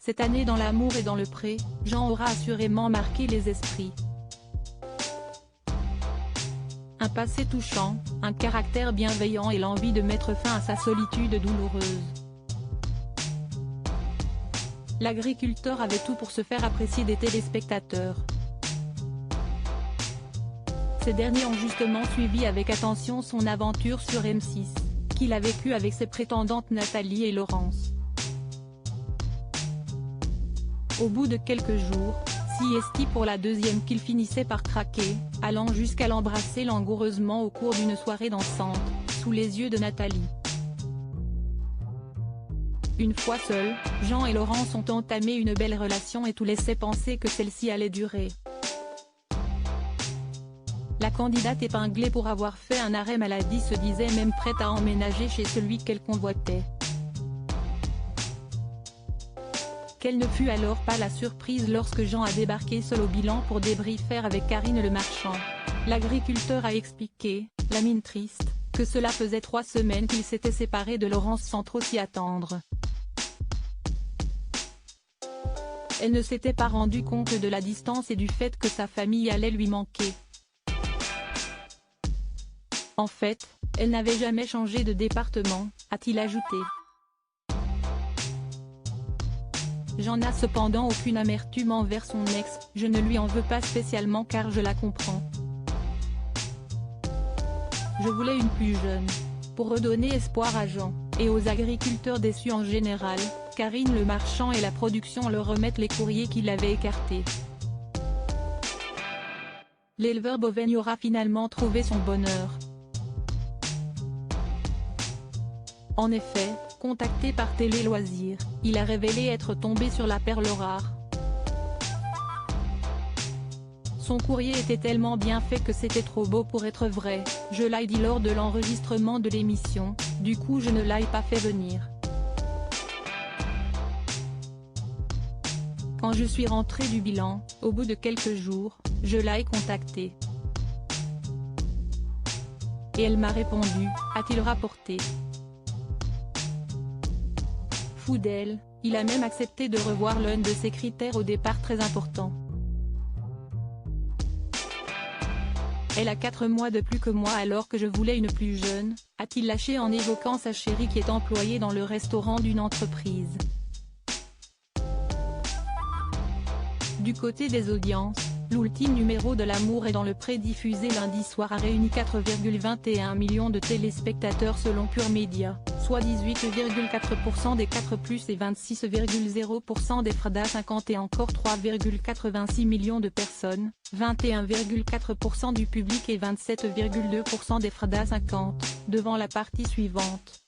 Cette année dans l'amour et dans le pré, Jean aura assurément marqué les esprits. Un passé touchant, un caractère bienveillant et l'envie de mettre fin à sa solitude douloureuse. L'agriculteur avait tout pour se faire apprécier des téléspectateurs. Ces derniers ont justement suivi avec attention son aventure sur M6, qu'il a vécue avec ses prétendantes Nathalie et Laurence. Au bout de quelques jours, si esti pour la deuxième qu'il finissait par craquer, allant jusqu'à l'embrasser langoureusement au cours d'une soirée dansante, sous les yeux de Nathalie. Une fois seuls, Jean et Laurence ont entamé une belle relation et tout laissait penser que celle-ci allait durer. La candidate épinglée pour avoir fait un arrêt maladie se disait même prête à emménager chez celui qu'elle convoitait. Quelle ne fut alors pas la surprise lorsque Jean a débarqué seul au bilan pour débriefer avec Karine Le Marchand. L'agriculteur a expliqué, la mine triste, que cela faisait 3 semaines qu'il s'était séparé de Laurence sans trop s'y attendre. Elle ne s'était pas rendu compte de la distance et du fait que sa famille allait lui manquer. En fait, elle n'avait jamais changé de département, a-t-il ajouté. Jean n'a cependant aucune amertume envers son ex, je ne lui en veux pas spécialement car je la comprends. Je voulais une plus jeune. Pour redonner espoir à Jean, et aux agriculteurs déçus en général, Karine Le Marchand et la production leur remettent les courriers qu'il avait écartés. L'éleveur bovin aura finalement trouvé son bonheur. En effet, contacté par Télé Loisirs, il a révélé être tombé sur la perle rare. Son courrier était tellement bien fait que c'était trop beau pour être vrai, je l'ai dit lors de l'enregistrement de l'émission, du coup je ne l'ai pas fait venir. Quand je suis rentré du bilan, au bout de quelques jours, je l'ai contactée. Et elle m'a répondu, a-t-il rapporté. Fou d'elle, il a même accepté de revoir l'un de ses critères au départ très important. Elle a 4 mois de plus que moi alors que je voulais une plus jeune, a-t-il lâché en évoquant sa chérie qui est employée dans le restaurant d'une entreprise. Du côté des audiences, l'ultime numéro de l'amour et dans le pré diffusé lundi soir a réuni 4,21 millions de téléspectateurs selon Pure Média, soit 18,4% des 4+, et 26,0% des Freda 50 et encore 3,86 millions de personnes, 21,4% du public et 27,2% des Freda 50, devant la partie suivante.